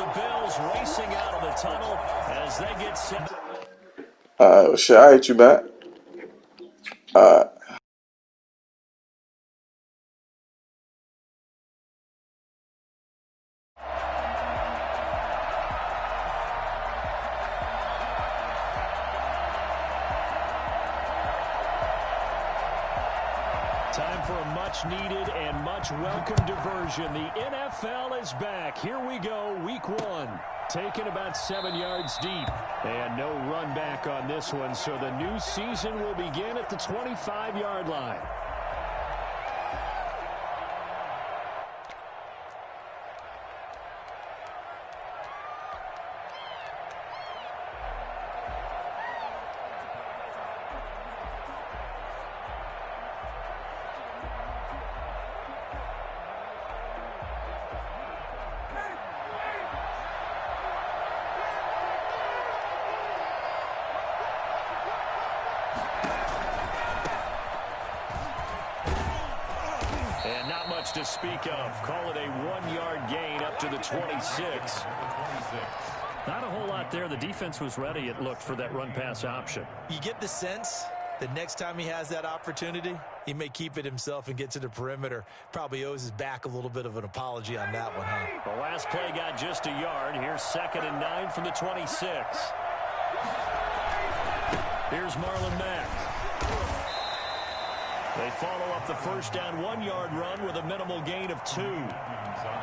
the Bills racing out of the tunnel as they get set. Shit, I hate you back. Time for a much-needed and much-welcome diversion. The NFL is back. Here we go, week one. Taken about 7 yards deep. And no run back on this one, so the new season will begin at the 25-yard line. And not much to speak of. Call it a 1-yard gain up to the 26. Not a whole lot there. The defense was ready, it looked, for that run-pass option. You get the sense that next time he has that opportunity, he may keep it himself and get to the perimeter. Probably owes his back a little bit of an apology on that one, huh? The last play got just a yard. Here's 2nd and 9 from the 26. Here's Marlon Mack. They follow up the first down 1-yard run with a minimal gain of 2.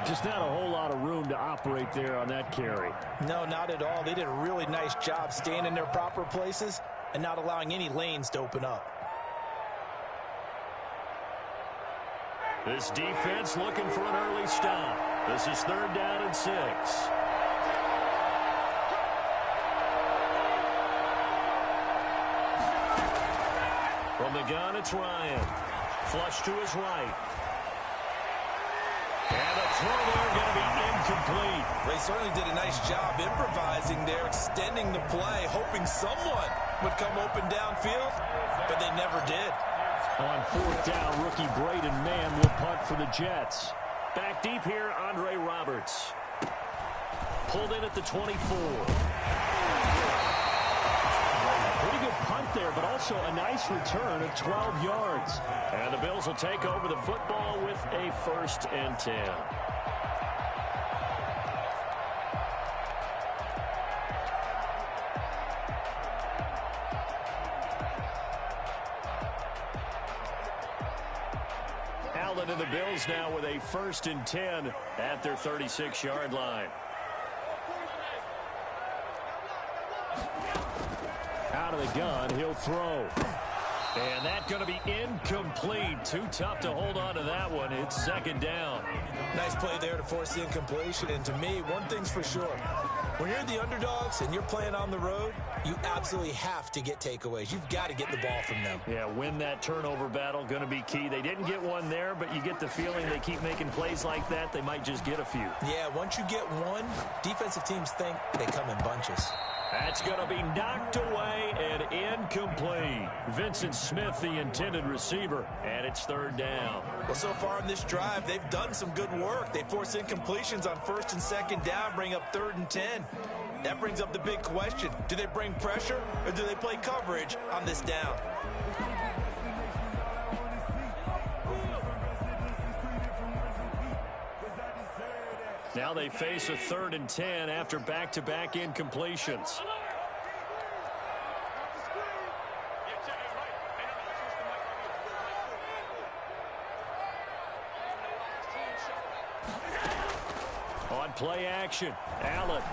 Just not a whole lot of room to operate there on that carry. No, not at all. They did a really nice job staying in their proper places and not allowing any lanes to open up. This defense looking for an early stop. This is 3rd down and 6. From the gun, it's Ryan. Flush to his right. And a throw there going to be incomplete. They certainly did a nice job improvising there, extending the play, hoping someone would come open downfield, but they never did. On 4th down, rookie Braden Mann will punt for the Jets. Back deep here, Andre Roberts. Pulled in at the 24. Pretty good punt there, but also a nice return of 12 yards. And the Bills will take over the football with a 1st and 10. Allen and the Bills now with a 1st and 10 at their 36-yard line. Out of the gun, he'll throw. And that's going to be incomplete. Too tough to hold on to that one. It's 2nd down. Nice play there to force the incompletion. And to me, one thing's for sure. When you're the underdogs and you're playing on the road, you absolutely have to get takeaways. You've got to get the ball from them. Yeah, win that turnover battle, going to be key. They didn't get one there, but you get the feeling they keep making plays like that, they might just get a few. Yeah, once you get one, defensive teams think they come in bunches. That's going to be knocked away and incomplete. Vincent Smith, the intended receiver, and it's 3rd down. Well, so far in this drive, they've done some good work. They force incompletions on 1st and 2nd down, bring up 3rd and 10. That brings up the big question. Do they bring pressure or do they play coverage on this down? Now they face a 3rd and 10 after back-to-back incompletions. On play action, Allen.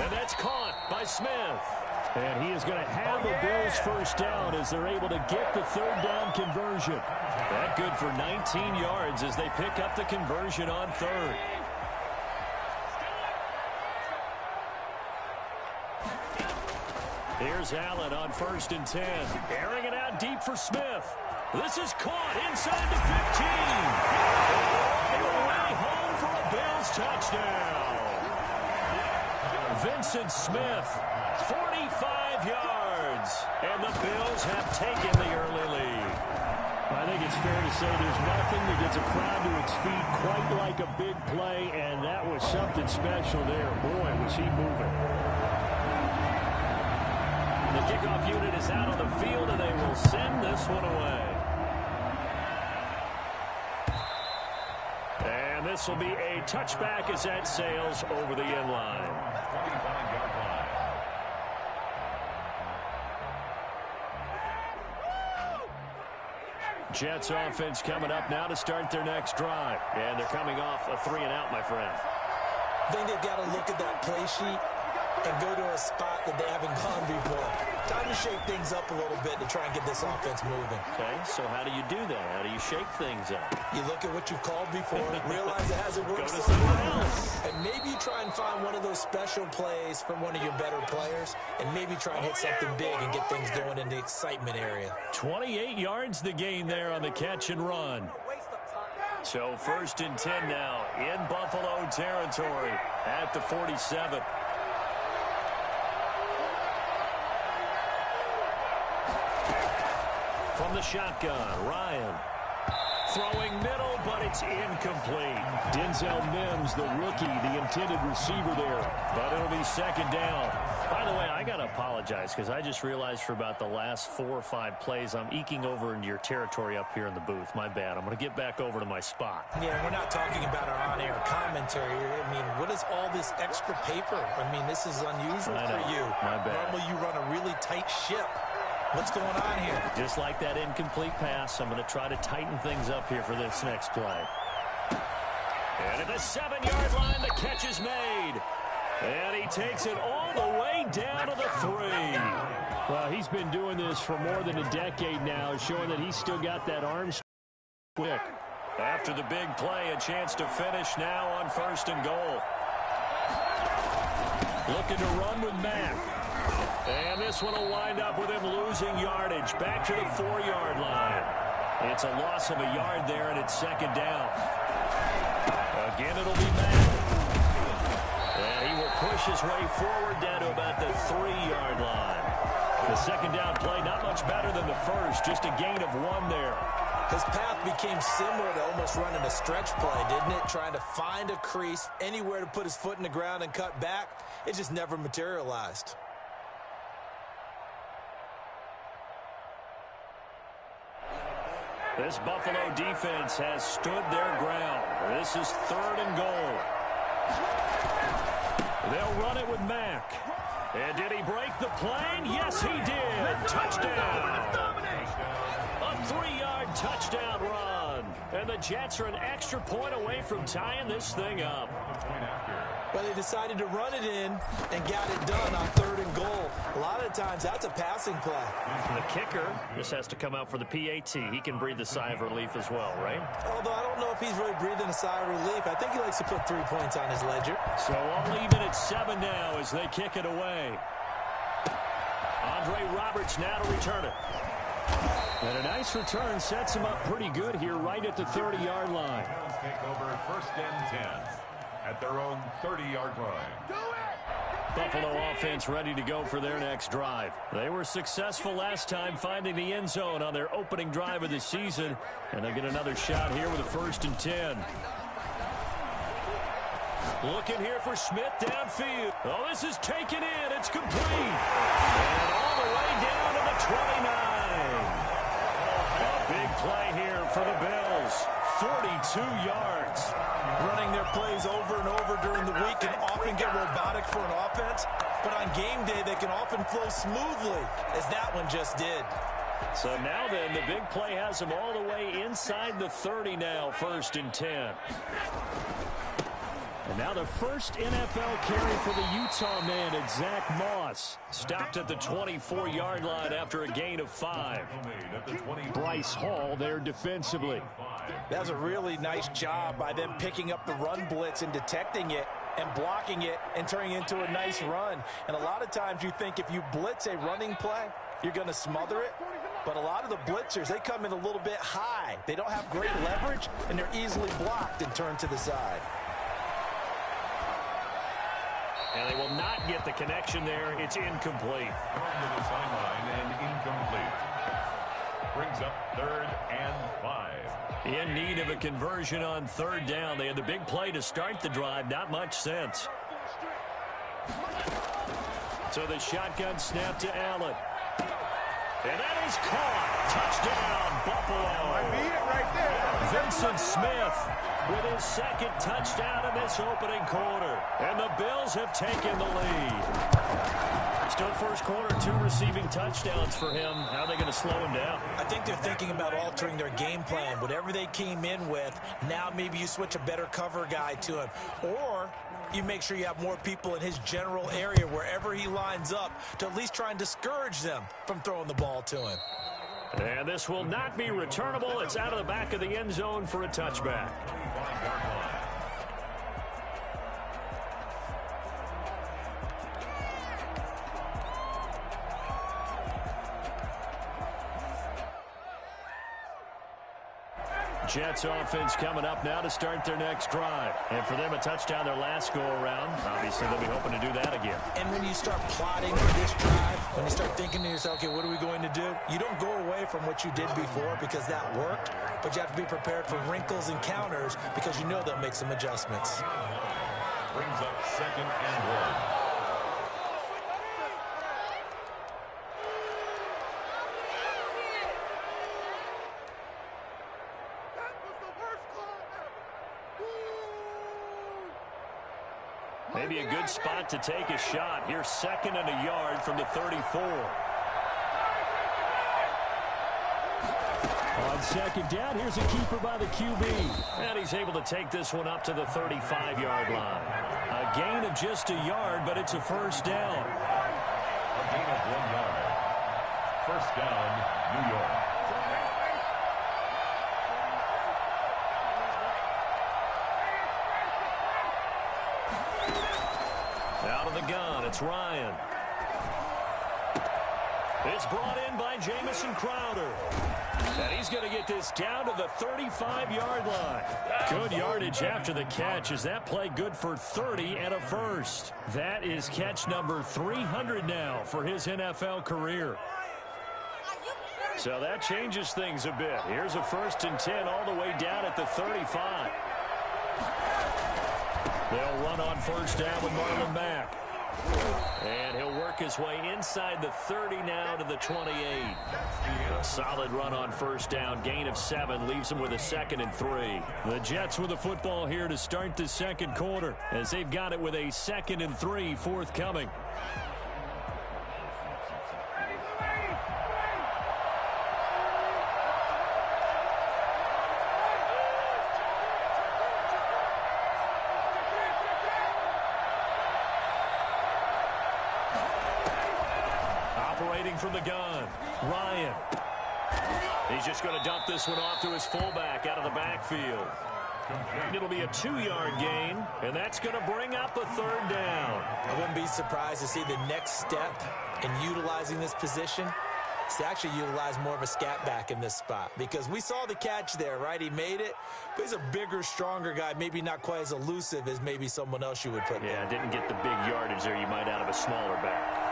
And that's caught by Smith. And he is going to have the Bills' 1st down as they're able to get the 3rd down conversion. That good for 19 yards as they pick up the conversion on 3rd. Here's Allen on 1st and 10. Airing it out deep for Smith. This is caught inside the 15. Way home for a Bills touchdown. Vincent Smith, 45 yards. And the Bills have taken the early lead. I think it's fair to say there's nothing that gets a crowd to its feet quite like a big play, and that was something special there. Boy, was he moving. The kickoff unit is out on the field, and they will send this one away. And this will be a touchback as that sails over the end line. Jets offense coming up now to start their next drive. And they're coming off a 3-and-out, my friend. I think they've got to look at that play sheet and go to a spot that they haven't gone before. Time to shake things up a little bit to try and get this offense moving. Okay, so how do you do that? How do you shake things up? You look at what you've called before, realize it hasn't worked Go to so something well, else. and maybe you try and find one of those special plays from one of your better players, and maybe try and hit something big and get things going in the excitement area. 28 yards the gain there on the catch and run. So 1st and 10 now in Buffalo territory at the 47. From the shotgun, Ryan. Throwing middle, but it's incomplete. Denzel Mims, the rookie, the intended receiver there. But it'll be 2nd down. By the way, I got to apologize because I just realized for about the last 4 or 5 plays, I'm eking over into your territory up here in the booth. My bad. I'm going to get back over to my spot. Yeah, we're not talking about our on-air commentary. I mean, what is all this extra paper? I mean, this is unusual for you. My bad. Normally you run a really tight ship. What's going on here? Just like that incomplete pass, I'm going to try to tighten things up here for this next play. And at the 7-yard line, the catch is made. And he takes it all the way down to the 3. Well, he's been doing this for more than a decade now, showing that he's still got that arm quick. After the big play, a chance to finish now on 1st and goal. Looking to run with Mack. And this one will wind up with him losing yardage. Back to the 4-yard line. It's a loss of a yard there, and it's 2nd down. Again, it'll be Mack. And he will push his way forward down to about the 3-yard line. The 2nd down play, not much better than the first, just a gain of 1 there. His path became similar to almost running a stretch play, didn't it? Trying to find a crease, anywhere to put his foot in the ground and cut back. It just never materialized. This Buffalo defense has stood their ground. This is 3rd and goal. They'll run it with Mack. And did he break the plane? Yes, he did. Touchdown. A 3-yard touchdown run. And the Jets are an extra point away from tying this thing up. Well, they decided to run it in and got it done on 3rd and goal. A lot of times, that's a passing play. The kicker just has to come out for the PAT. He can breathe a sigh of relief as well, right? Although I don't know if he's really breathing a sigh of relief. I think he likes to put 3 points on his ledger. So all even at 7 now as they kick it away. Andre Roberts now to return it. And a nice return sets him up pretty good here right at the 30-yard line. Take over 1st and 10 at their own 30-yard line. Buffalo offense ready to go for their next drive. They were successful last time finding the end zone on their opening drive of the season, and they get another shot here with a 1st and 10. Looking here for Smith downfield. Oh, this is taken in. It's complete. And all the way down to the 29. A big play here for the Bills. 42 yards. Running their plays over and over during the week can often get robotic for an offense, but on game day they can often flow smoothly, as that one just did. So now then, the big play has him all the way inside the 30 now, 1st and 10. And now the first NFL carry for the Utah man at Zach Moss. Stopped at the 24-yard line after a gain of 5. Bryce Hall there defensively. That was a really nice job by them picking up the run blitz and detecting it and blocking it and turning it into a nice run. And a lot of times you think if you blitz a running play, you're going to smother it. But a lot of the blitzers, they come in a little bit high. They don't have great leverage, and they're easily blocked and turned to the side. And they will not get the connection there. It's incomplete. To the sideline and incomplete. brings up 3rd and 5. In need of a conversion on 3rd down. They had the big play to start the drive. Not much sense. So the shotgun snap to Allen. And that is caught. Touchdown, Buffalo. I beat it right there. Vincent Smith with his 2nd touchdown in this opening quarter. And the Bills have taken the lead. Still first quarter, 2 receiving touchdowns for him. How are they going to slow him down? I think they're thinking about altering their game plan. Whatever they came in with, now maybe you switch a better cover guy to him. Or you make sure you have more people in his general area wherever he lines up to at least try and discourage them from throwing the ball to him. And this will not be returnable. It's out of the back of the end zone for a touchback. Jets offense coming up now to start their next drive. And for them, a touchdown their last go-around. Obviously, they'll be hoping to do that again. And when you start plotting for this drive, when you start thinking to yourself, okay, what are we going to do? You don't go away from what you did before because that worked, but you have to be prepared for wrinkles and counters because you know they'll make some adjustments. Brings up 2nd and 1. Maybe a good spot to take a shot. Here's 2nd and a yard from the 34. On 2nd down, here's a keeper by the QB. And he's able to take this one up to the 35-yard line. A gain of just a yard, but it's a first down. A gain of 1 yard. First down, New York. Out of the gun, it's Ryan. It's brought in by Jamison Crowder. And he's going to get this down to the 35-yard line. Good yardage after the catch. Is that play good for 30 and a first? That is catch number 300 now for his NFL career. So that changes things a bit. Here's a 1st and 10 all the way down at the 35. They'll run on first down with Marlon Mack. And he'll work his way inside the 30 now to the 28. A solid run on first down. Gain of 7 leaves him with a 2nd and 3. The Jets with the football here to start the 2nd quarter as they've got it with a 2nd and 3 forthcoming. From the gun, Ryan. He's just going to dump this one off to his fullback out of the backfield. It'll be a 2-yard gain, and that's going to bring up a 3rd down. I wouldn't be surprised to see the next step in utilizing this position is to actually utilize more of a scat back in this spot, because we saw the catch there, right? He made it, but he's a bigger, stronger guy, maybe not quite as elusive as maybe someone else you would put there. Yeah, didn't get the big yardage there you might out of a smaller back.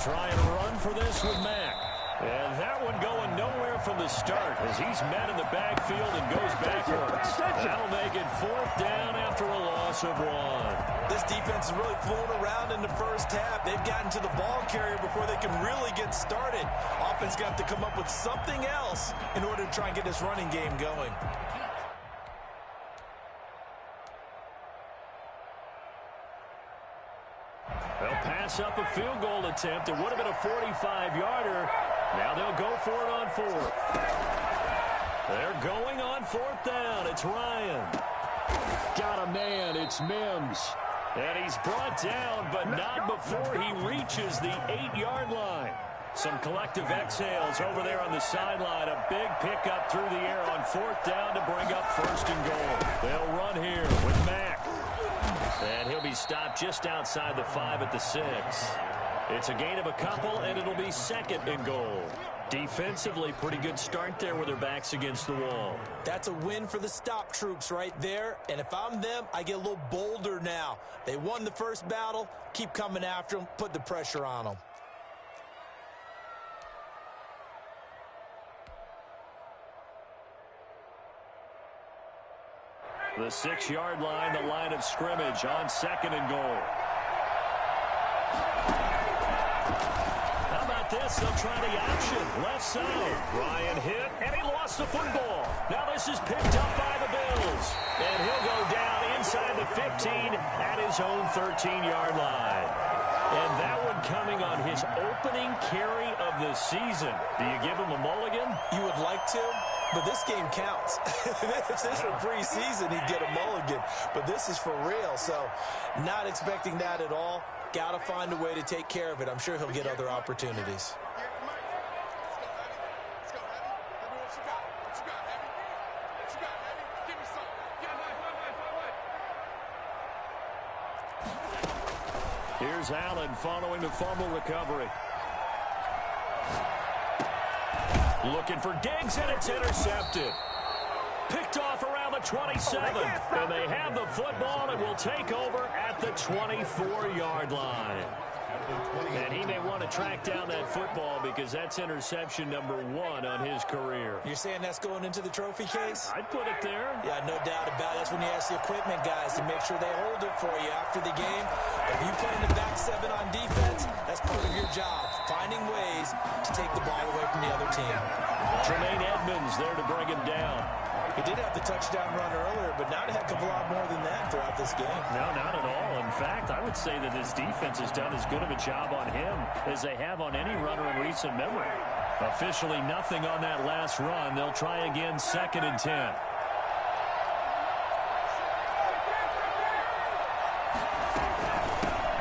Try and run for this with Mack. And that one going nowhere from the start as he's met in the backfield and goes backwards. That'll make it 4th down after a loss of 1. This defense is really fooling around in the first half. They've gotten to the ball carrier before they can really get started. Offense got to come up with something else in order to try and get this running game going. They'll pass up a field goal attempt. It would have been a 45-yarder. Now they'll go for it on 4th. They're going on 4th down. It's Ryan. Got a man. It's Mims. And he's brought down, but not before he reaches the 8-yard line. Some collective exhales over there on the sideline. A big pickup through the air on 4th down to bring up 1st and goal. They'll run here with Mack. And he'll be stopped just outside the 5 at the 6. It's a gain of a couple, and it'll be 2nd and goal. Defensively, pretty good start there with their backs against the wall. That's a win for the stop troops right there. And if I'm them, I get a little bolder now. They won the first battle. Keep coming after them. Put the pressure on them. The 6-yard line, the line of scrimmage on 2nd and goal. How about this? They'll try the option. Left side. Ryan hit, and he lost the football. Now this is picked up by the Bills. And he'll go down inside the 15 at his own 13-yard line. And that one coming on his opening carry of the season. Do you give him a mulligan? You would like to? But this game counts. If this were preseason, he'd get a mulligan. But this is for real, so not expecting that at all. Got to find a way to take care of it. I'm sure he'll get other opportunities. Here's Allen following the fumble recovery. Looking for Diggs, and it's intercepted. Picked off around the 27. And they have the football and will take over at the 24-yard line. And he may want to track down that football because that's interception number 1 on his career. You're saying that's going into the trophy case? I'd put it there. Yeah, no doubt about it. That's when you ask the equipment guys to make sure they hold it for you after the game. If you play in the back 7 on defense, that's part of your job, finding ways to take the ball away from the other team. Tremaine Edmonds there to bring him down. He did have the touchdown run earlier, but not a heck of a lot more than that throughout this game. No, not at all. In fact, I would say that this defense has done as good of a job on him as they have on any runner in recent memory. Officially nothing on that last run. They'll try again 2nd and 10.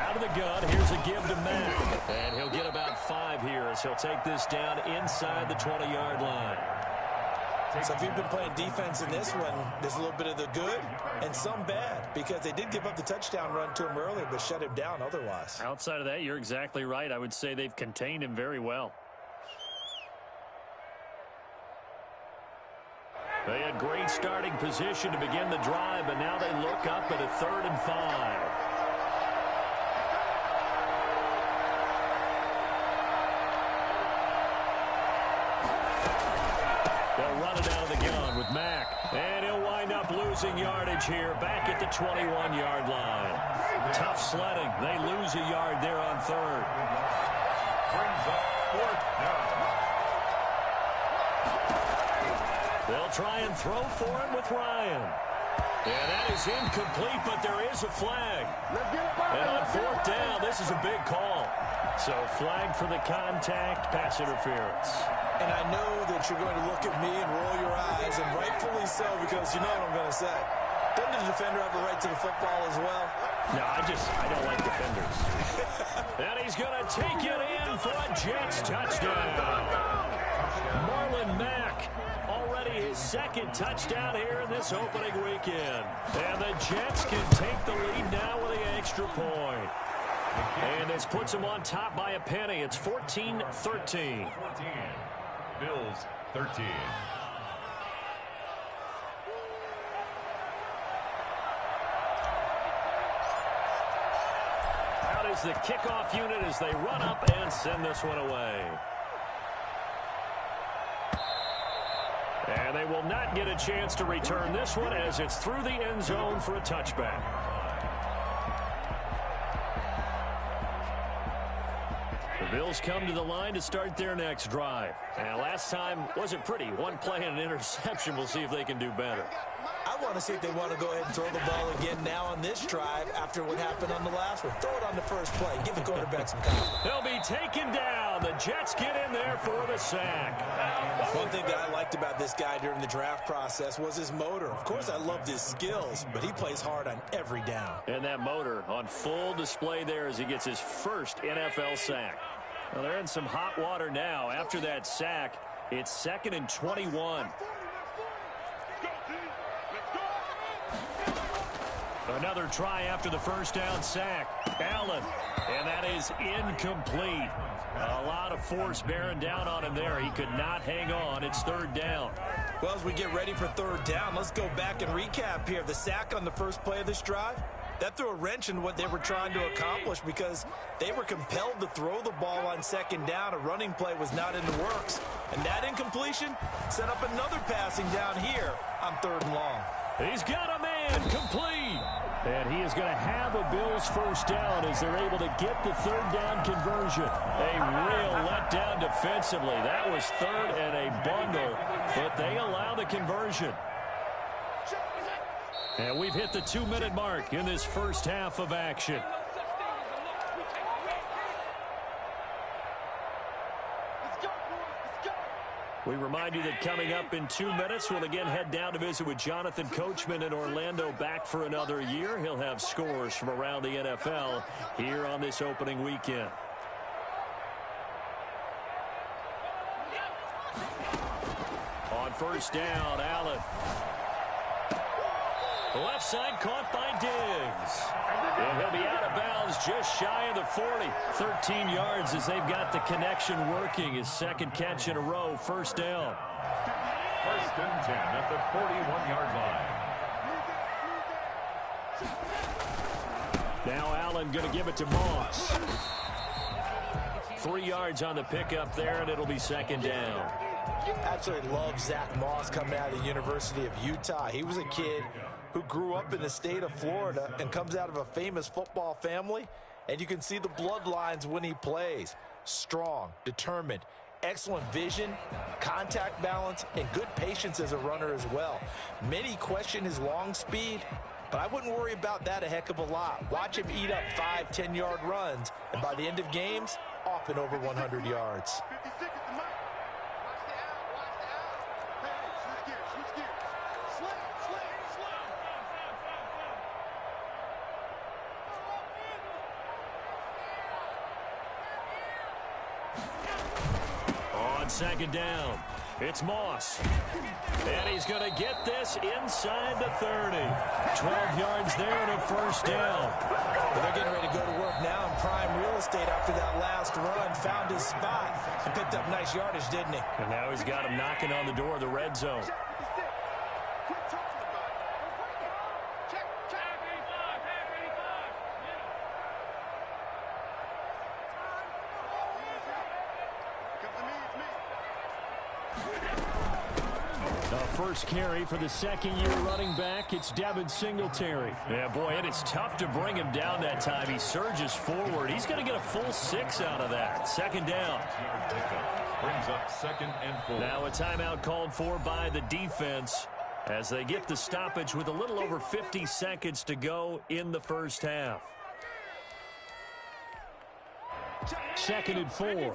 Out of the gun, here's a give to Mack. And he'll get about 5 here as he'll take this down inside the 20-yard line. So if you've been playing defense in this one, there's a little bit of the good and some bad because they did give up the touchdown run to him earlier but shut him down otherwise. Outside of that, you're exactly right. I would say they've contained him very well. They had great starting position to begin the drive, but now they look up at a 3rd and 5. And he'll wind up losing yardage here back at the 21-yard line. Tough sledding. They lose a yard there on 3rd. Brings up 4th down. They'll try and throw for it with Ryan. And that is incomplete, but there is a flag. And on 4th down, this is a big call. So flag for the contact, pass interference. And I know that you're going to look at me and roll your eyes, and rightfully so, because you know what I'm going to say. Doesn't the defender have a right to the football as well? No, I don't like defenders. And he's going to take it in for a Jets touchdown. Marlon Mack, already his 2nd touchdown here in this opening weekend. And the Jets can take the lead now with the extra point. And this puts them on top by a penny. It's 14-13. 14. Bills 13. Out is the kickoff unit as they run up and send this one away. And they will not get a chance to return this one as it's through the end zone for a touchback. The Bills come to the line to start their next drive. And last time wasn't pretty. 1 play and an interception. We'll see if they can do better. I want to see if they want to go ahead and throw the ball again now on this drive after what happened on the last one. Throw it on the first play. Give the quarterback some confidence. They'll be taken down. The Jets get in there for the sack. One thing that I liked about this guy during the draft process was his motor. Of course, I loved his skills, but he plays hard on every down. And that motor on full display there as he gets his first NFL sack. Well, they're in some hot water now. After that sack, it's 2nd and 21. Another try after the first down sack. Allen, and that is incomplete. A lot of force bearing down on him there. He could not hang on. It's third down. Well, as we get ready for third down, let's go back and recap here. The sack on the first play of this drive, that threw a wrench in what they were trying to accomplish because they were compelled to throw the ball on second down. A running play was not in the works. And that incompletion set up another passing down here on third and long. He's got a man complete. And he is going to have a Bills first down as they're able to get the third down conversion. A real letdown defensively. That was third and a bundle, but they allow the conversion. And we've hit the 2-minute mark in this first half of action. We remind you that coming up in 2 minutes, we'll again head down to visit with Jonathan Coachman in Orlando, back for another year. He'll have scores from around the NFL here on this opening weekend. On first down, Allen. Left side caught by Diggs. And he'll be out of bounds just shy of the 40. 13 yards as they've got the connection working. His second catch in a row, first down. First and 10 at the 41-yard line. Now Allen going to give it to Moss. 3 yards on the pickup there, and it'll be second down. Absolutely love Zach Moss coming out of the University of Utah. He was a kid who grew up in the state of Florida and comes out of a famous football family, and you can see the bloodlines when he plays. Strong, determined, excellent vision, contact balance, and good patience as a runner as well. Many question his long speed, but I wouldn't worry about that a heck of a lot. Watch him eat up 5-10-yard runs, and by the end of games, often over 100 yards. On second down, it's Moss. And he's going to get this inside the 30. 12 yards there and a first down. Well, they're getting ready to go to work now in prime real estate after that last run. Found his spot and picked up nice yardage, didn't he? And now he's got him knocking on the door of the red zone. First carry for the second-year running back. It's Devin Singletary. Yeah, boy, it is tough to bring him down that time. He surges forward. He's going to get a full 6 out of that. Second down. Brings up second and 4. Now a timeout called for by the defense as they get the stoppage with a little over 50 seconds to go in the first half. Second and 4.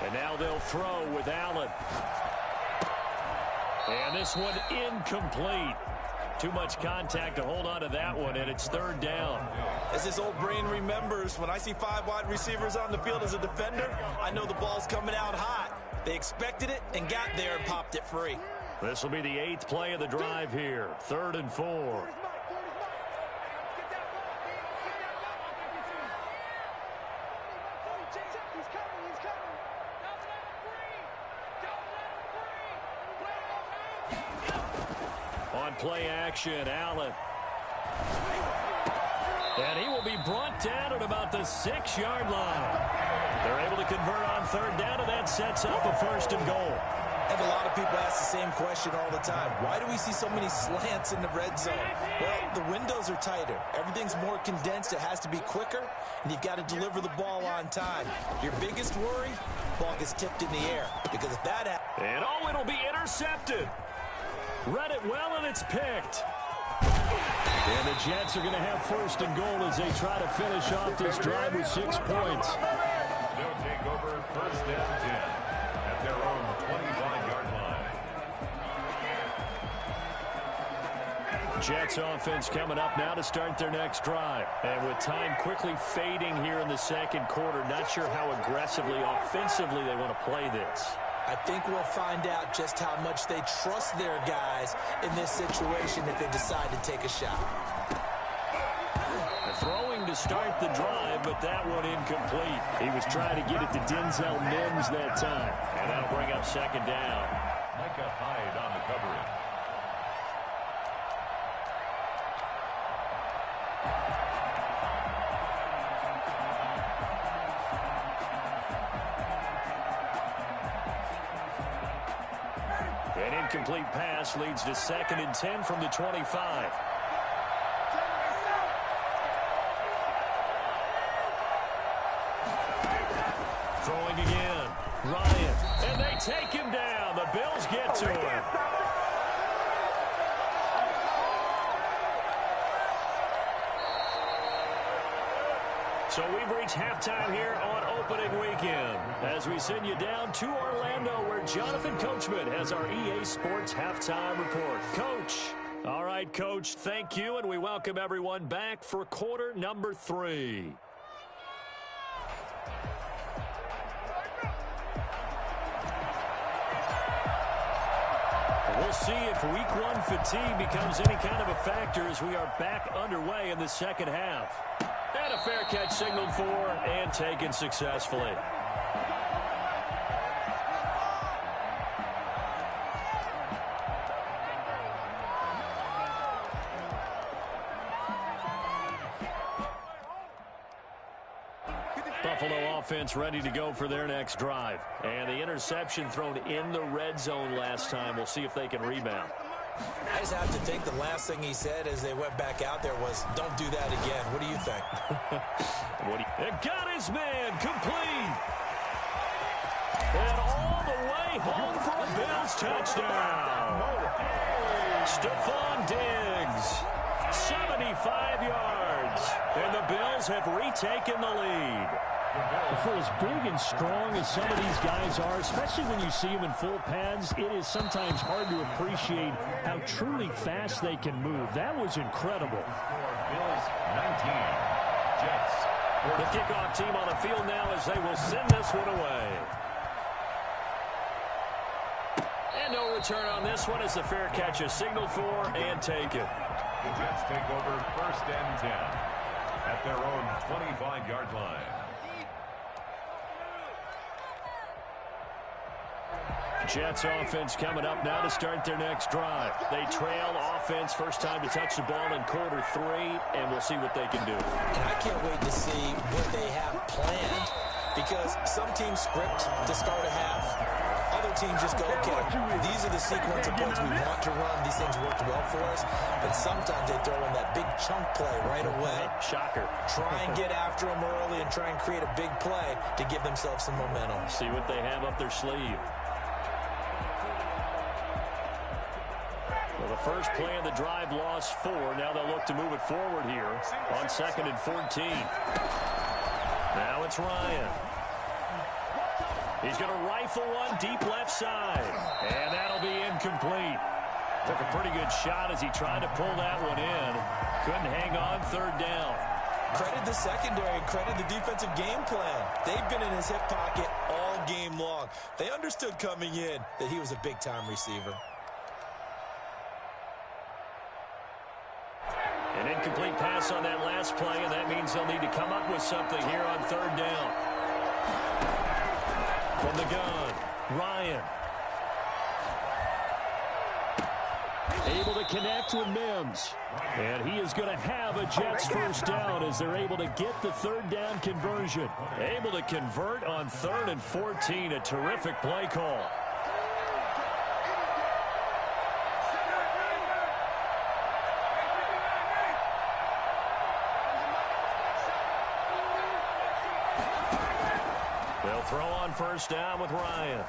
And now they'll throw with Allen. And this one incomplete. Too much contact to hold on to that one, and it's third down. As his old brain remembers, when I see 5 wide receivers on the field as a defender, I know the ball's coming out hot. They expected it and got there and popped it free. This will be the 8th play of the drive here. Third and 4. On play action, Allen. And he will be brought down at about the 6-yard line. They're able to convert on third down, and that sets up a first and goal. And a lot of people ask the same question all the time. Why do we see so many slants in the red zone? Well, the windows are tighter. Everything's more condensed. It has to be quicker, and you've got to deliver the ball on time. Your biggest worry, ball gets tipped in the air. Because if that happens... And oh, it'll be intercepted. Read it well, and it's picked. And the Jets are going to have first and goal as they try to finish off this drive with 6 points. They'll take over first and 10 at their own 25-yard line. Jets offense coming up now to start their next drive. And with time quickly fading here in the second quarter, not sure how aggressively, offensively they want to play this. I think we'll find out just how much they trust their guys in this situation if they decide to take a shot. Throwing to start the drive, but that one incomplete. He was trying to get it to Denzel Mims that time. And that'll bring up second down. Micah Hyde on the covering. An incomplete pass leads to 2nd and 10 from the 25. Throwing again. Ryan. And they take him down. The Bills get to him. So we've reached halftime here on opening weekend as we send you down to Orlando where Jonathan Coachman has our EA Sports halftime report. Coach. All right, Coach, thank you, and we welcome everyone back for quarter number 3. We'll see if week 1 fatigue becomes any kind of a factor as we are back underway in the second half. And a fair catch signaled for and taken successfully. Buffalo offense ready to go for their next drive. And the interception thrown in the red zone last time. We'll see if they can rebound. I just have to think the last thing he said as they went back out there was, don't do that again. What do you think? It got his man complete. And all the way home for a Bills touchdown. Stephon Diggs, 75 yards. And the Bills have retaken the lead. For as big and strong as some of these guys are, especially when you see them in full pads, it is sometimes hard to appreciate how truly fast they can move. That was incredible. Bills 19. Jets. The kickoff team on the field now as they will send this one away. And no return on this one as the fair catch is signaled for and taken. The Jets take over 1st and 10 at their own 25-yard line. Jets offense coming up now to start their next drive. They trail offense, first time to touch the ball in quarter 3, and we'll see what they can do. And I can't wait to see what they have planned, because some teams script to start a half. Other teams just go, okay, these are the sequence of plays we want to run. These things worked well for us. And sometimes they throw in that big chunk play right away. Shocker. Try and get after them early and try and create a big play to give themselves some momentum. See what they have up their sleeve. Well, the first play of the drive lost 4. Now they'll look to move it forward here on 2nd and 14. Now it's Ryan. He's going to rifle one deep left side. And that'll be incomplete. Took a pretty good shot as he tried to pull that one in. Couldn't hang on 3rd down. Credit the secondary, credit the defensive game plan. They've been in his hip pocket all game long. They understood coming in that he was a big-time receiver. An incomplete pass on that last play, and that means they'll need to come up with something here on 3rd down. From the gun, Ryan. Able to connect with Mims. And he is going to have a Jets first down as they're able to get the 3rd down conversion. Able to convert on 3rd and 14. A terrific play call. They'll throw on 1st down with Ryan.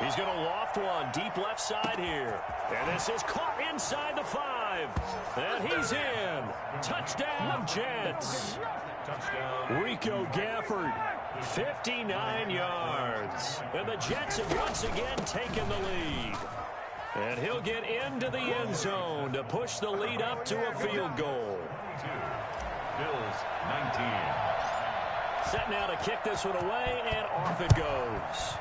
He's going to loft one deep left side here. And this is caught inside the 5. And he's in. Touchdown, Jets. Touchdown. Rico Gafford, 59 yards. And the Jets have once again taken the lead. And he'll get into the end zone to push the lead up to a field goal. Bills 19. Set now to kick this one away, and off it goes.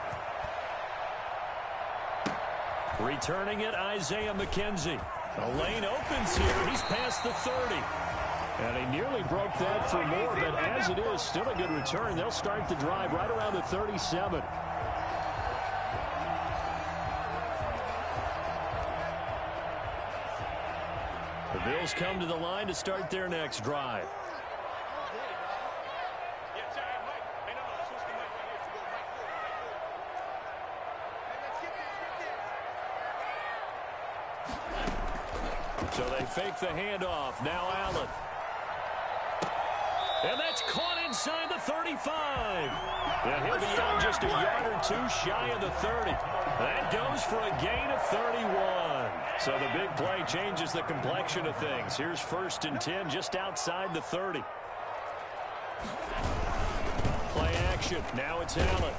Returning it, Isaiah McKenzie. The lane opens here. He's past the 30. And he nearly broke that for more, but as it is, still a good return. They'll start the drive right around the 37. The Bills come to the line to start their next drive. So they fake the handoff. Now Allen. And that's caught inside the 35. And he'll be out just a yard or two shy of the 30. That goes for a gain of 31. So the big play changes the complexion of things. Here's 1st and 10 just outside the 30. Play action. Now it's Allen.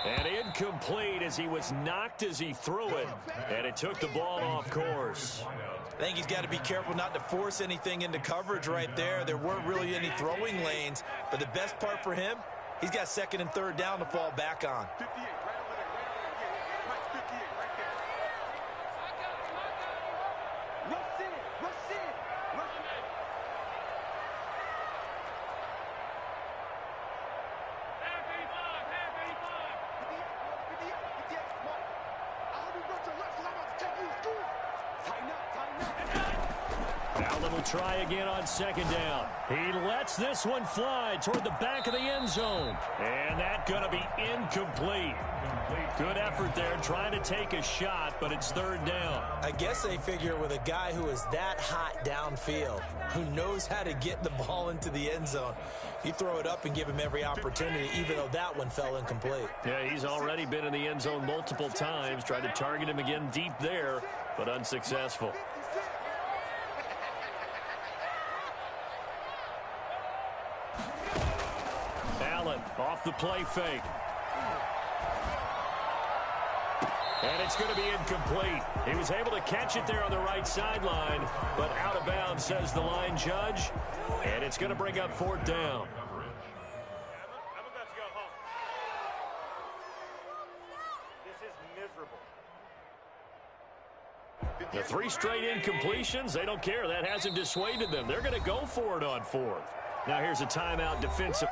And incomplete as he was knocked as he threw it. And it took the ball off course. I think he's got to be careful not to force anything into coverage right there. There weren't really any throwing lanes. But the best part for him, he's got 2nd and 3rd down to fall back on. 58, right over there. Mike's 58 right there. Rush in, rush in, rush in. Half 85, Mark. I hope you brought your lunch because I'm about to take you to school. Tighten up, tighten up. Allen will try again on 2nd down. He lets this one fly toward the back of the end zone. And that's going to be incomplete. Good effort there trying to take a shot, but it's 3rd down. I guess they figure with a guy who is that hot downfield, who knows how to get the ball into the end zone, you throw it up and give him every opportunity, even though that one fell incomplete. Yeah, he's already been in the end zone multiple times. Tried to target him again deep there, but unsuccessful. Allen off the play fake. And it's going to be incomplete. He was able to catch it there on the right sideline, but out of bounds, says the line judge. And it's going to bring up 4th down. The 3 straight incompletions, they don't care. That hasn't dissuaded them. They're going to go for it on 4th. Now here's a timeout defensive.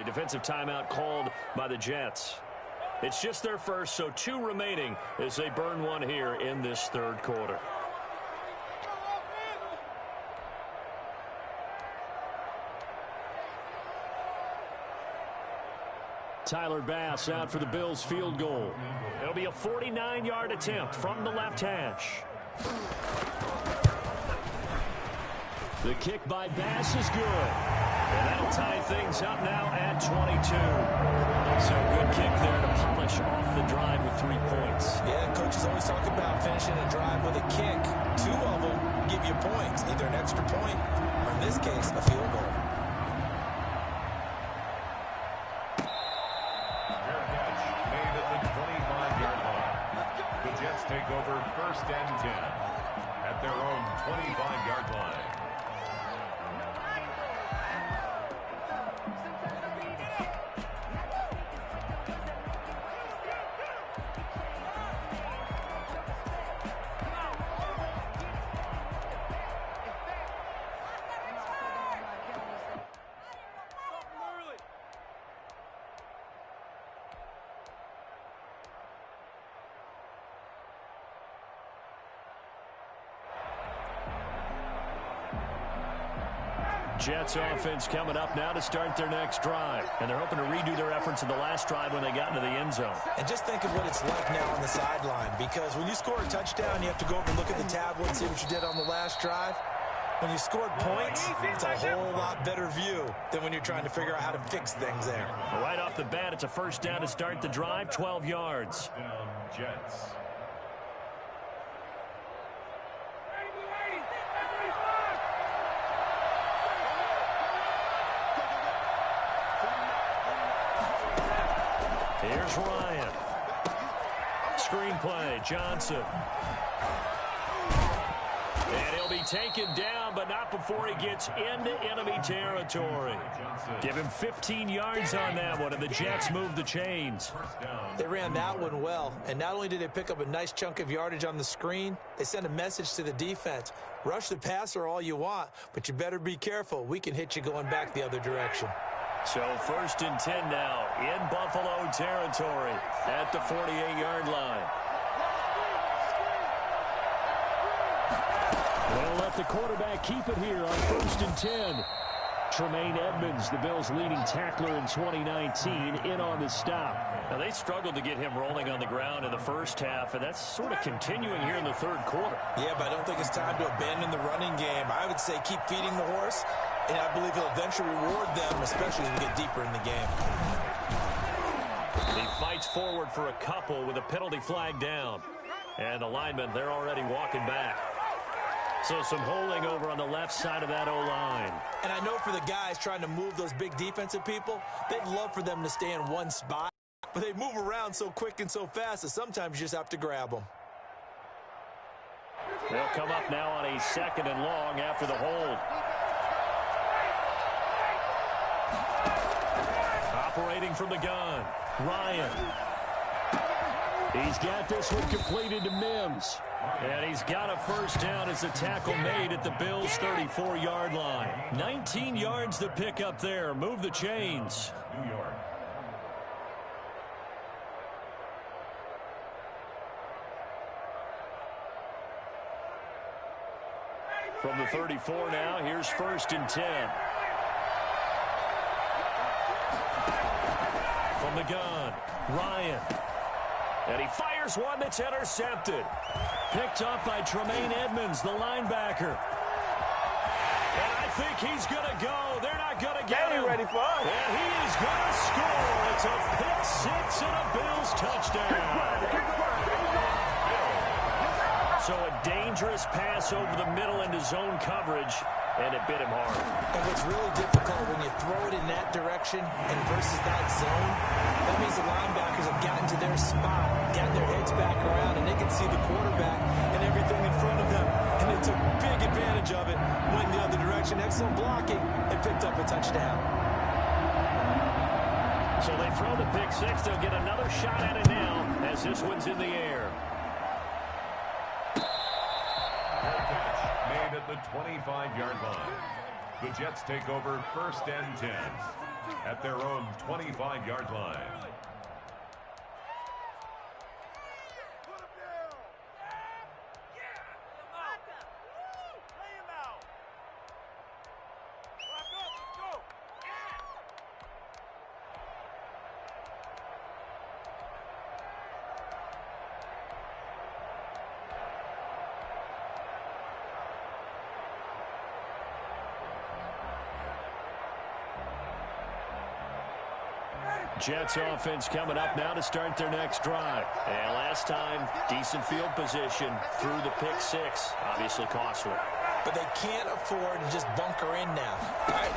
Defensive timeout called by the Jets. It's just their first, so 2 remaining as they burn one here in this 3rd quarter. Tyler Bass out for the Bills field goal. It'll be a 49-yard attempt from the left hash. The kick by Bass is good. And that'll tie things up now at 22. So good kick there to polish off the drive with 3 points. Yeah, coaches always talk about finishing a drive with a kick. 2 of them give you points, either an extra point or, in this case, a field goal. Fair catch made at the 25-yard line. The Jets take over 1st and 10 at their own 25-yard line. Jets offense coming up now to start their next drive. And they're hoping to redo their efforts in the last drive when they got into the end zone. And just think of what it's like now on the sideline, because when you score a touchdown, you have to go over and look at the tablet and see what you did on the last drive. When you scored points, it's a whole lot better view than when you're trying to figure out how to fix things there. Right off the bat, it's a first down to start the drive, 12 yards. Down Jets. Here's Ryan. Screenplay, Johnson. And he'll be taken down, but not before he gets into enemy territory. Give him 15 yards on that one, and the Jets move the chains. They ran that one well, and not only did they pick up a nice chunk of yardage on the screen, they sent a message to the defense. Rush the passer all you want, but you better be careful. We can hit you going back the other direction. So 1st and 10 now in Buffalo territory at the 48-yard line. They'll let the quarterback keep it here on 1st and 10. Tremaine Edmonds, the Bills' leading tackler in 2019, in on the stop. Now, they struggled to get him rolling on the ground in the first half, and that's sort of continuing here in the third quarter. Yeah, but I don't think it's time to abandon the running game. I would say keep feeding the horse, and I believe he'll eventually reward them, especially as we get deeper in the game. He fights forward for a couple with a penalty flag down. And the linemen, they're already walking back. So some holding over on the left side of that O-line. And I know for the guys trying to move those big defensive people, they'd love for them to stay in one spot. But they move around so quick and so fast that sometimes you just have to grab them. They'll come up now on a 2nd and long after the hold. Operating from the gun, Ryan. He's got this one completed to Mims. And he's got a first down as the tackle made at the Bills' 34-yard line. 19 yards to pick up there. Move the chains. New York. From the 34 now, here's 1st and 10. From the gun, Ryan. And he fires one that's intercepted. Picked up by Tremaine Edmonds, the linebacker. And I think he's going to go. They're not going to get him. Ready for us. And he is going to score. It's a pick six and a Bills touchdown. So a dangerous pass over the middle into zone coverage, and it bit him hard. And what's really difficult when you throw it in that direction and versus that zone, that means the linebackers have gotten to their spot, gotten their heads back around, and they can see the quarterback and everything in front of them. And they took big advantage of it, went the other direction. Excellent blocking, and picked up a touchdown. So they throw the pick six. They'll get another shot at it now as this one's in the air. Made at the 25-yard line. The Jets take over 1st and 10 at their own 25-yard line. Jets offense coming up now to start their next drive. And last time, decent field position through the pick six. Obviously costly. But they can't afford to just bunker in now. All right,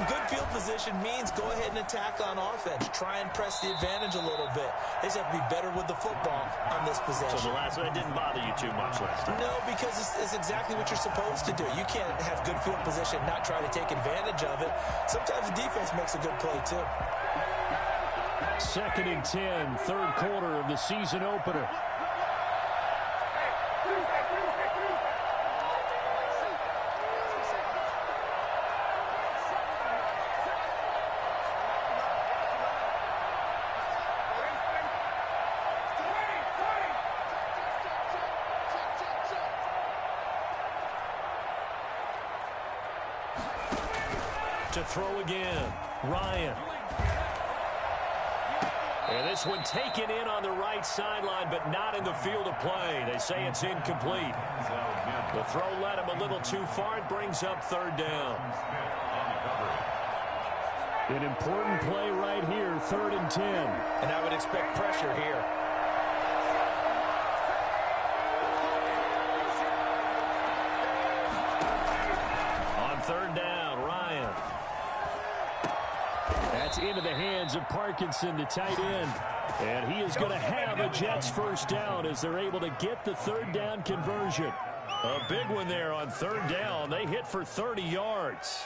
good field position means go ahead and attack on offense. Try and press the advantage a little bit. They just have to be better with the football on this possession. So the last one didn't bother you too much last time? No, because it's exactly what you're supposed to do. You can't have good field position and not try to take advantage of it. Sometimes the defense makes a good play, too. 2nd and 10, third quarter of the season opener. To throw again, Ryan. And this one taken in on the right sideline, but not in the field of play. They say it's incomplete. The throw led him a little too far. It brings up third down. An important play right here, 3rd and 10. And I would expect pressure here. On 3rd down, Ryan. That's into the hands of Parkinson, the tight end. And he is going to have a Jets first down as they're able to get the 3rd down conversion. A big one there on 3rd down. They hit for 30 yards.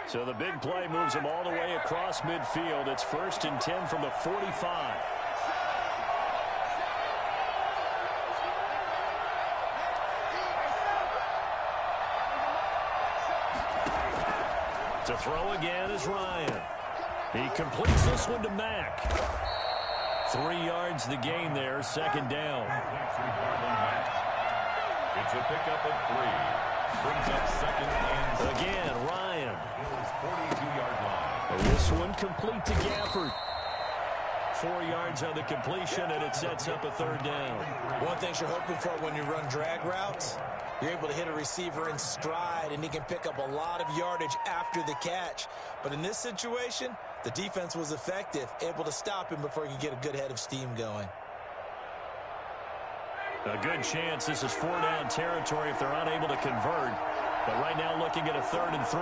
So the big play moves them all the way across midfield. It's 1st and 10 from the 45. To throw again is Ryan. He completes this one to Mack. 3 yards the gain there, 2nd down. It's a pickup of 3. Brings up 2nd and Again, Ryan. 42-yard line. And this one complete to Gafford. 4 yards on the completion, and it sets up a 3rd down. One thing you're hoping for when you run drag routes, you're able to hit a receiver in stride, and he can pick up a lot of yardage after the catch. But in this situation, the defense was effective, able to stop him before he could get a good head of steam going. A good chance this is 4-down territory if they're unable to convert. But right now looking at a 3rd and 3.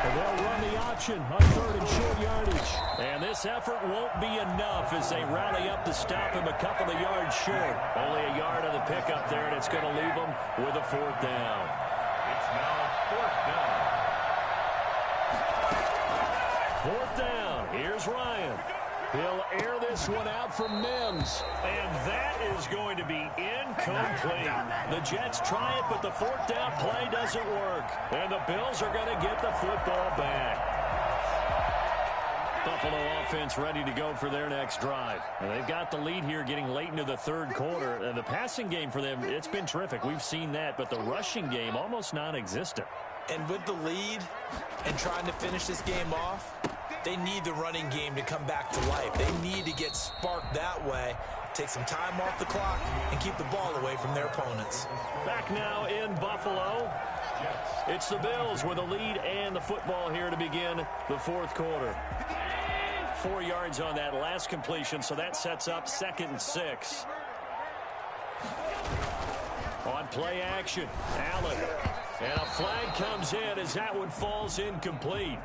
And they'll run the option on 3rd and short yardage. And this effort won't be enough as they rally up to stop him a couple of yards short. Only a yard on the pickup there, and it's going to leave them with a 4th down. It's now 4th down. 4th down. Here's Ryan. He'll air this one out from Mims. And that is going to be incomplete. The Jets try it, but the 4th down play doesn't work. And the Bills are going to get the football back. Buffalo offense ready to go for their next drive. And they've got the lead here getting late into the 3rd quarter. And the passing game for them, it's been terrific. We've seen that. But the rushing game, almost non-existent. And with the lead and trying to finish this game off, they need the running game to come back to life. They need to get sparked that way, take some time off the clock, and keep the ball away from their opponents. Back now in Buffalo. It's the Bills with a lead and the football here to begin the 4th quarter. 4 yards on that last completion, so that sets up 2nd and 6. On play action, Allen. And a flag comes in as that one falls incomplete.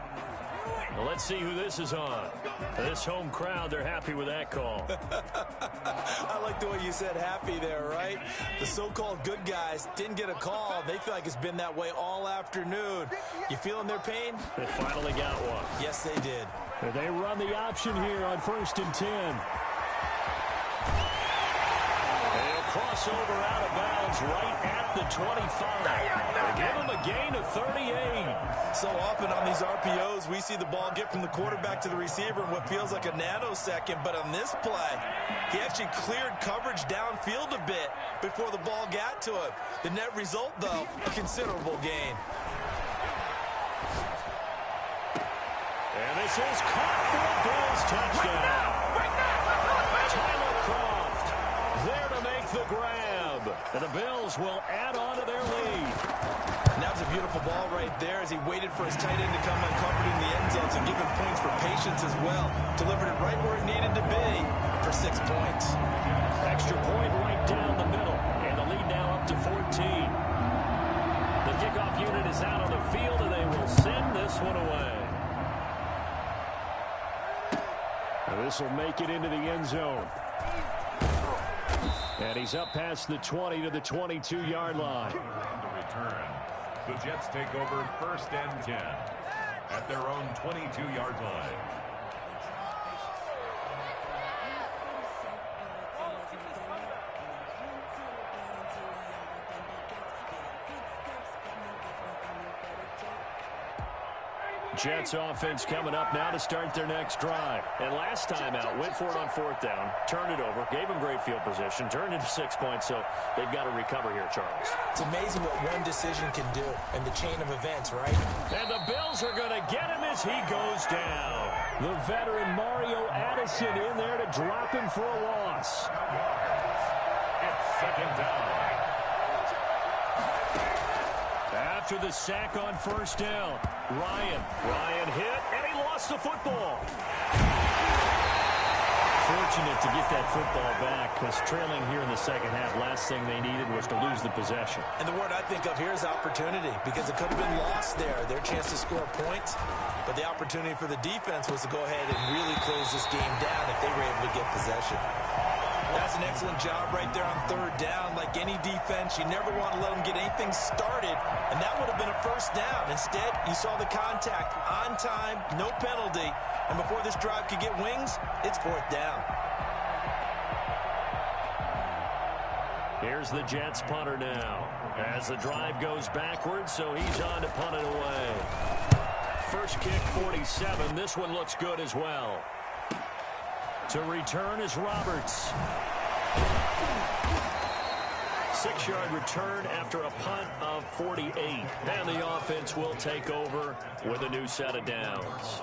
Well, let's see who this is on. This home crowd, they're happy with that call. I like the way you said happy there, right? The so-called good guys didn't get a call. They feel like it's been that way all afternoon. You feeling their pain? They finally got one. Yes, they did. And they run the option here on 1st and 10. They'll cross over out of bounds right at the 25. They give him a gain of 38. So often on these RPOs, we see the ball get from the quarterback to the receiver in what feels like a nanosecond. But on this play, he actually cleared coverage downfield a bit before the ball got to him. The net result, though, a considerable gain. And this is caught for a Bills touchdown. Tyler Kroft there to make the grab. And the Bills will add on to their lead. And that was a beautiful ball right there as he waited for his tight end to come uncovered in the end zone. So give him points for patience as well. Delivered it right where it needed to be for 6 points. Extra point right down the middle. And the lead now up to 14. The kickoff unit is out on the field, and they will send this one away. And this will make it into the end zone. And he's up past the 20 to the 22-yard line. On the return, the Jets take over 1st and 10 at their own 22-yard line. Jets offense coming up now to start their next drive. And last time out, went for it on fourth down, turned it over, gave them great field position, turned into 6 points, so they've got to recover here, Charles. It's amazing what one decision can do in the chain of events, right? And the Bills are going to get him as he goes down. The veteran Mario Addison in there to drop him for a loss. It's second down. After the sack on first down, Ryan hit, and he lost the football. Fortunate to get that football back, because trailing here in the second half, last thing they needed was to lose the possession. And the word I think of here is opportunity, because it could have been lost there, their chance to score points. But the opportunity for the defense was to go ahead and really close this game down if they were able to get possession. That's an excellent job right there on third down. Like any defense, you never want to let them get anything started, and that would have been a first down. Instead, you saw the contact on time, no penalty, and before this drive could get wings, it's fourth down. Here's the Jets punter now as the drive goes backwards, so he's on to punt it away. First kick, 47. This one looks good as well. To return is Roberts. 6-yard return after a punt of 48. And the offense will take over with a new set of downs.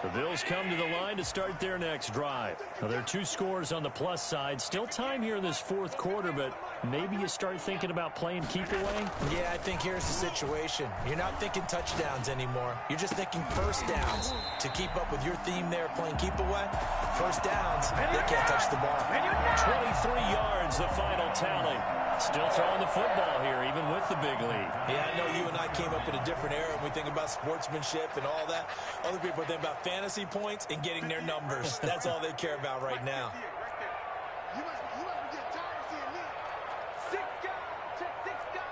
The Bills come to the line to start their next drive. Now, there are 2 scores on the plus side. Still time here in this fourth quarter, but maybe you start thinking about playing keep away? Yeah, I think here's the situation. You're not thinking touchdowns anymore. You're just thinking first downs. To keep up with your theme there, playing keep away, first downs, they can't touch the ball. 23 yards, the final tally. Still throwing the football here, even with the big lead. Yeah, I know you and I came up in a different era when we think about sportsmanship and all that. Other people think about fantasy points and getting their numbers. That's all they care about right now. You must be getting tired of seeing me. 6 down, check 6 down.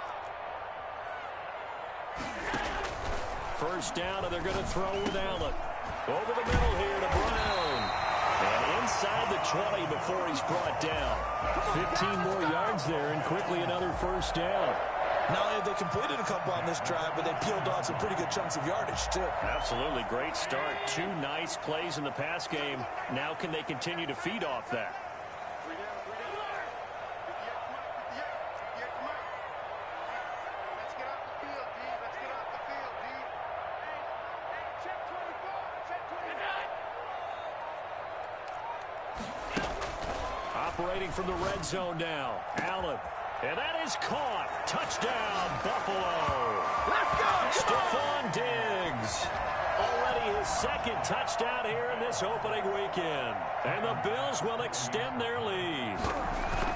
First down, and they're going to throw with Allen. Over the middle here to Brown. And inside the 20 before he's brought down. 15 more yards there, and quickly another first down. Not only have they completed a couple on this drive, but they peeled off some pretty good chunks of yardage, too. Absolutely great start. 2 nice plays in the pass game. Now can they continue to feed off that? Let's get off the field, D. Let's get off the field, D. Hey, check 24. Check 24. Operating from the red zone now. Allen. And that is caught. Touchdown, Buffalo. Let's go! Stephon Diggs. Already his second touchdown here in this opening weekend. And the Bills will extend their lead.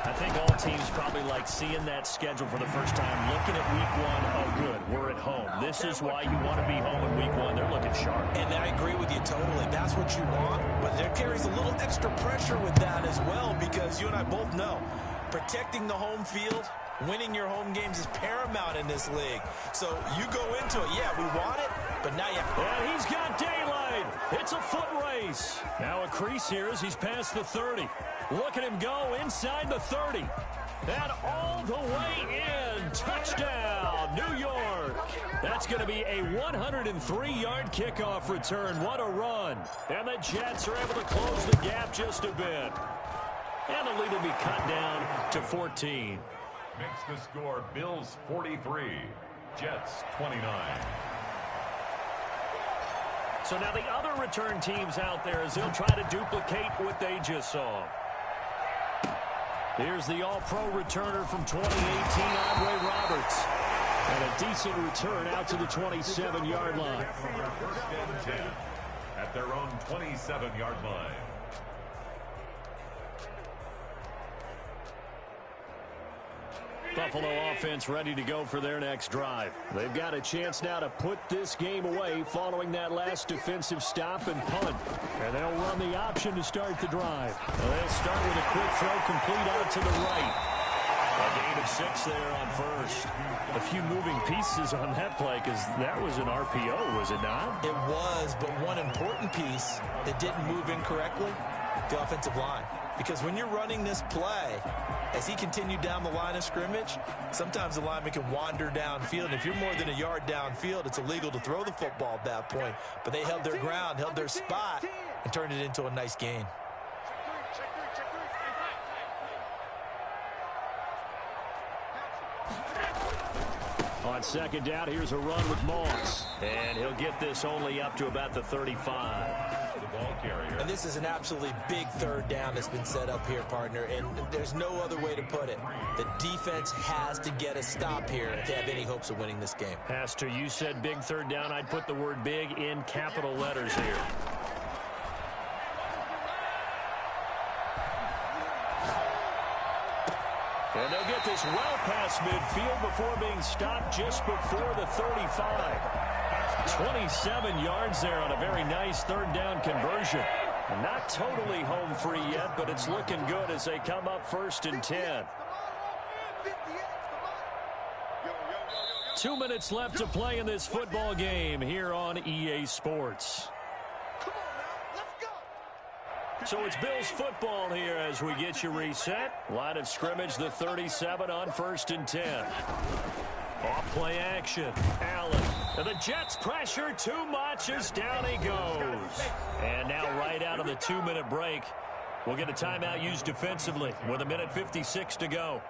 I think all teams probably like seeing that schedule for the first time, looking at week 1. Oh, good, we're at home. This is why you want to be home in week 1. They're looking sharp. And I agree with you totally. That's what you want. But there carries a little extra pressure with that as well, because you and I both know protecting the home field, winning your home games is paramount in this league. So you go into it, yeah, we want it, but now you... And he's got daylight. It's a foot race. Now a crease here as he's past the 30. Look at him go inside the 30. And all the way in. Touchdown, New York. That's going to be a 103-yard kickoff return. What a run. And the Jets are able to close the gap just a bit. And the lead will be cut down to 14. Makes the score Bills 43, Jets 29. So now the other return teams out there as they'll try to duplicate what they just saw. Here's the all-pro returner from 2018, Andre Roberts. And a decent return out to the 27-yard line. First and 10 at their own 27-yard line. Buffalo offense ready to go for their next drive. They've got a chance now to put this game away following that last defensive stop and punt. And they'll run the option to start the drive. They'll start with a quick throw complete out to the right. A gain of 6 there on first. A few moving pieces on that play because that was an RPO, was it not? It was, but one important piece that didn't move incorrectly, the offensive line. Because when you're running this play, as he continued down the line of scrimmage, sometimes the lineman can wander downfield. And if you're more than a yard downfield, it's illegal to throw the football at that point. But they held their ground, held their spot, and turned it into a nice gain. On second down, here's a run with Moss. And he'll get this only up to about the 35. The ball carrier. And this is an absolutely big third down that's been set up here, partner. And there's no other way to put it. The defense has to get a stop here if they have any hopes of winning this game. Pastor, you said big third down. I'd put the word big in capital letters here. And they'll get this well past midfield before being stopped just before the 35. 27 yards there on a very nice third down conversion. Not totally home free yet, but it's looking good as they come up 1st and 10. 2 minutes left to play in this football game here on EA Sports. So it's Bills football here as we get you reset. Line of scrimmage, the 37 on 1st and 10. Off play action. Allen. And the Jets pressure too much as down he goes. And now right out of the 2-minute break, we'll get a timeout used defensively with 1:56 to go.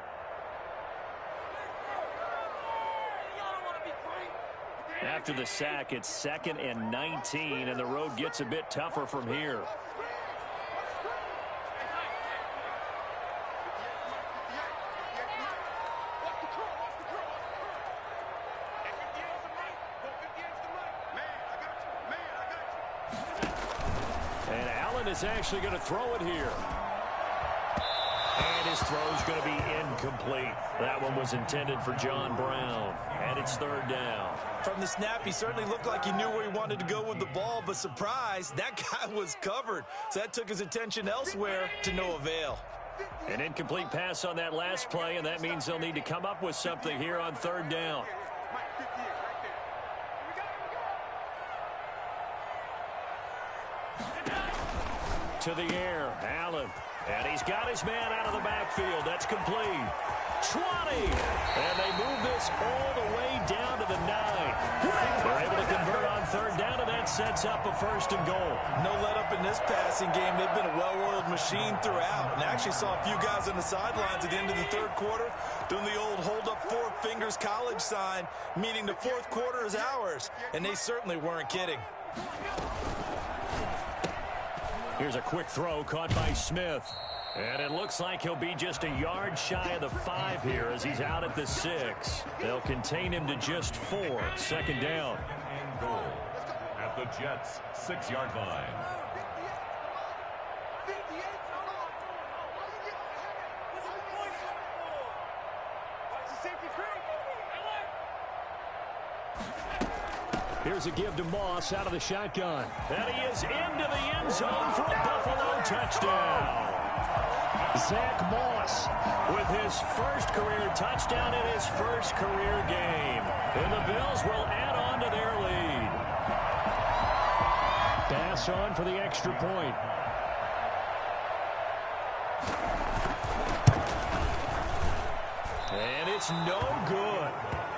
After the sack, it's 2nd and 19, and the road gets a bit tougher from here. Is actually going to throw it here. And his throw's going to be incomplete. That one was intended for John Brown. And it's 3rd down. From the snap, he certainly looked like he knew where he wanted to go with the ball, but surprise, that guy was covered. So that took his attention elsewhere to no avail. An incomplete pass on that last play, and that means they'll need to come up with something here on 3rd down. To the air, Allen. And he's got his man out of the backfield. That's complete. 20. And they move this all the way down to the 9. They're able to convert on 3rd down, and that sets up a 1st and goal. No let up in this passing game. They've been a well-oiled machine throughout. And I actually saw a few guys on the sidelines at the end of the 3rd quarter doing the old hold up 4 fingers college sign, meaning the 4th quarter is ours. And they certainly weren't kidding. Here's a quick throw caught by Smith. And it looks like he'll be just a yard shy of the 5 here as he's out at the 6. They'll contain him to just 4. 2nd down. And goal at the Jets' 6-yard line. Here's a give to Moss out of the shotgun. And he is into the end zone for a Buffalo touchdown. Zach Moss with his first career touchdown in his first career game. And the Bills will add on to their lead. Pass on for the extra point. And it's no good.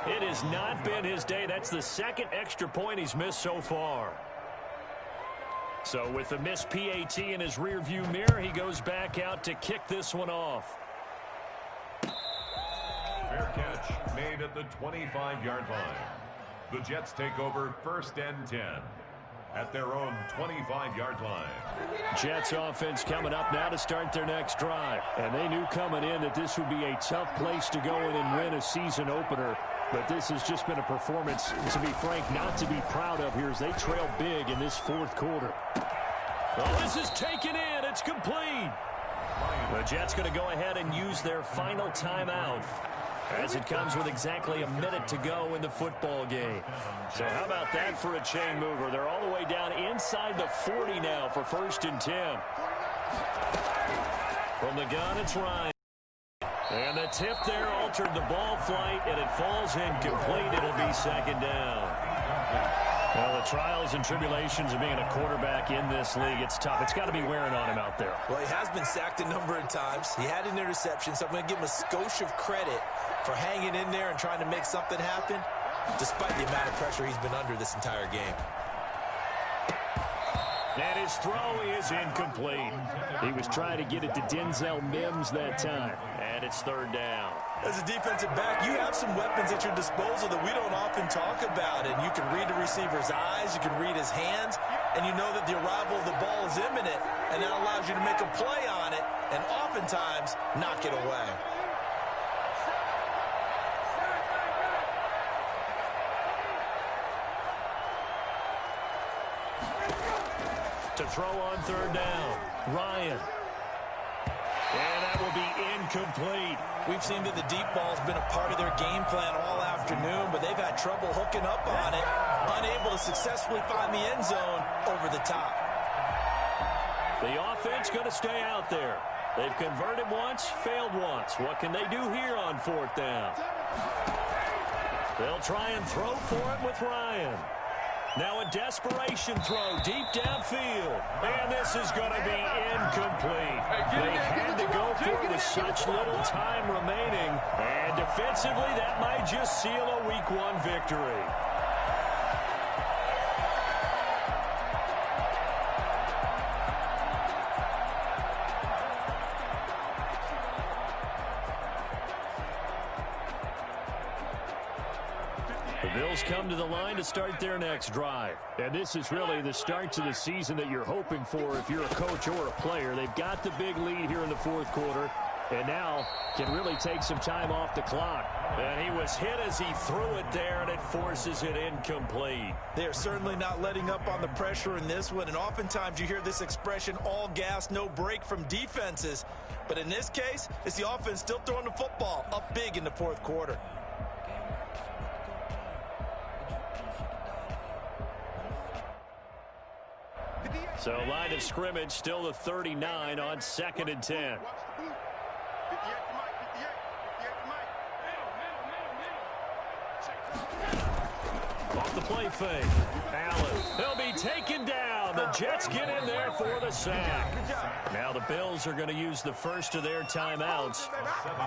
It has not been his day. That's the 2nd extra point he's missed so far. So with the missed PAT in his rearview mirror, he goes back out to kick this one off. Fair catch made at the 25-yard line. The Jets take over 1st and 10 at their own 25-yard line. Jets offense coming up now to start their next drive. And they knew coming in that this would be a tough place to go in and win a season opener. But this has just been a performance, to be frank, not to be proud of here as they trail big in this 4th quarter. Oh, this is taken in. It's complete. The Jets going to go ahead and use their final timeout as it comes with exactly a minute to go in the football game. So how about that for a chain mover? They're all the way down inside the 40 now for 1st and 10. From the gun, it's Ryan. And the tip there altered the ball flight, and it falls incomplete. It'll be 2nd down. Well, the trials and tribulations of being a quarterback in this league, it's tough. It's got to be wearing on him out there. Well, he has been sacked a number of times. He had an interception, so I'm going to give him a skosh of credit for hanging in there and trying to make something happen, despite the amount of pressure he's been under this entire game. And his throw is incomplete. He was trying to get it to Denzel Mims that time. And it's third down. As a defensive back, you have some weapons at your disposal that we don't often talk about. And you can read the receiver's eyes, you can read his hands, and you know that the arrival of the ball is imminent. And that allows you to make a play on it and oftentimes knock it away. To throw on third down, Ryan. And that will be incomplete. We've seen that the deep ball's been a part of their game plan all afternoon, but they've had trouble hooking up on it, unable to successfully find the end zone over the top. The offense going to stay out there. They've converted once, failed once. What can they do here on fourth down? They'll try and throw for it with Ryan. Now a desperation throw deep downfield. And this is going to be incomplete. They had to go for it with such little time remaining. And defensively, that might just seal a Week 1 victory. The Bills come to the line to start their next drive. And this is really the start to the season that you're hoping for if you're a coach or a player. They've got the big lead here in the fourth quarter, and now can really take some time off the clock. And he was hit as he threw it there, and it forces it incomplete. They're certainly not letting up on the pressure in this one, and oftentimes you hear this expression, all gas, no break from defenses. But in this case, it's the offense still throwing the football up big in the fourth quarter. So line of scrimmage still the 39 on 2nd and 10. Off the play fake. Allen. He'll be taken down. The Jets get in there for the sack. Now the Bills are going to use the first of their timeouts.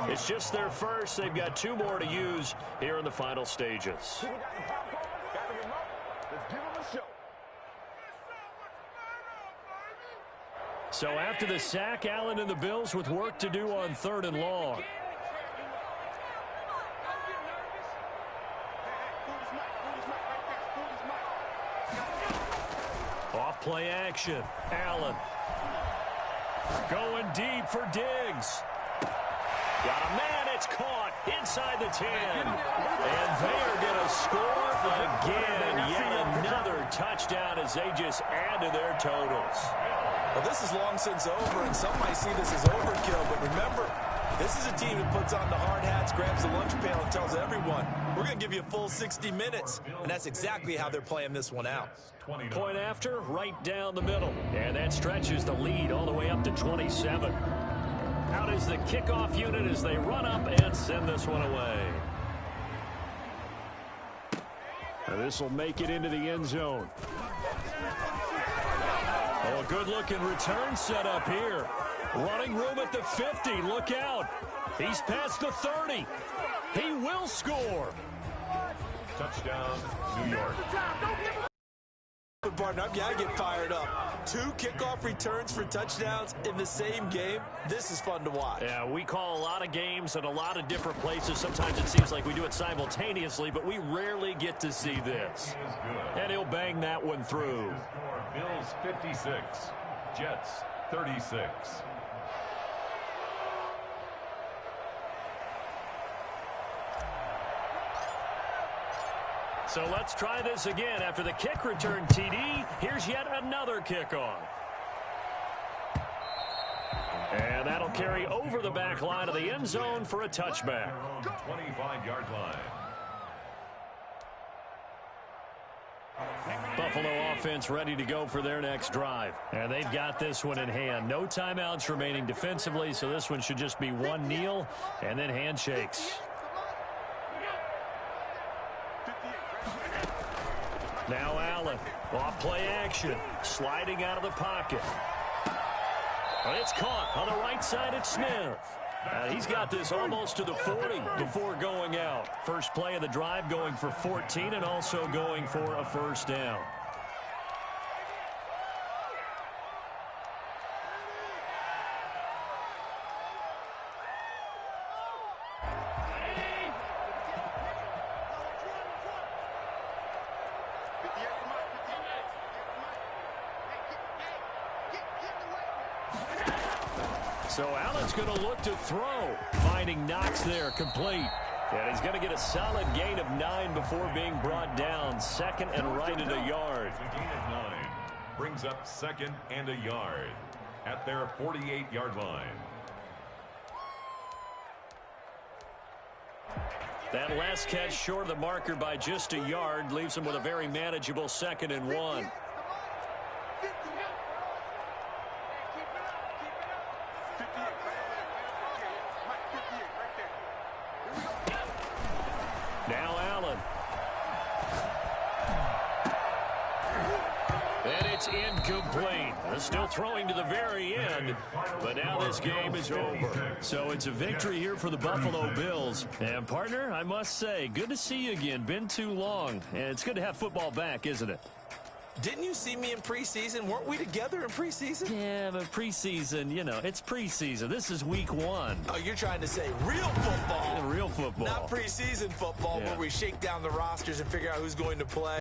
It's just their first. They've got 2 more to use here in the final stages. So after the sack, Allen and the Bills with work to do on 3rd and long. Off play action. Allen. Going deep for Diggs. Got a man. It's caught inside the 10. And they are going to score again. Yet another touchdown as they just add to their totals. Well, this is long since over, and some might see this as overkill. But remember, this is a team that puts on the hard hats, grabs the lunch pail, and tells everyone, we're going to give you a full 60 minutes. And that's exactly how they're playing this one out. Point after, right down the middle. And that stretches the lead all the way up to 27. Out is the kickoff unit as they run up and send this one away. Now this will make it into the end zone. Oh, a good-looking return set up here. Running room at the 50. Look out. He's past the 30. He will score. Touchdown, New York. Partner, I get fired up. 2 kickoff returns for touchdowns in the same game. This is fun to watch. Yeah, we call a lot of games in a lot of different places. Sometimes it seems like we do it simultaneously, but we rarely get to see this. And he'll bang that one through. Bills 56, Jets 36. So let's try this again. After the kick return TD, here's yet another kickoff. And that'll carry over the back line of the end zone for a touchback. 25-yard line. Buffalo offense ready to go for their next drive. And they've got this one in hand. No timeouts remaining defensively, so this one should just be one kneel and then handshakes. Now Allen, off play action, sliding out of the pocket. But it's caught on the right side at Smith. He's got this almost to the 40 before going out. First play of the drive going for 14 and also going for a first down. So Allen's going to look to throw. Finding Knox there, complete. And he's going to get a solid gain of 9 before being brought down. Second and right at a yard. A gain of 9 brings up second and a yard at their 48-yard line. That last catch short of the marker by just a yard leaves him with a very manageable 2nd and 1. Now Allen. And it's incomplete. They're still throwing to the very end, but now this game is over. So it's a victory here for the Buffalo Bills. And, partner, I must say, good to see you again. Been too long. And it's good to have football back, isn't it? Didn't you see me in preseason? Weren't we together in preseason? Yeah, but preseason, you know, it's preseason. This is week 1. Oh, you're trying to say real football. Yeah, real football. Not preseason football, Yeah. where we shake down the rosters and figure out who's going to play.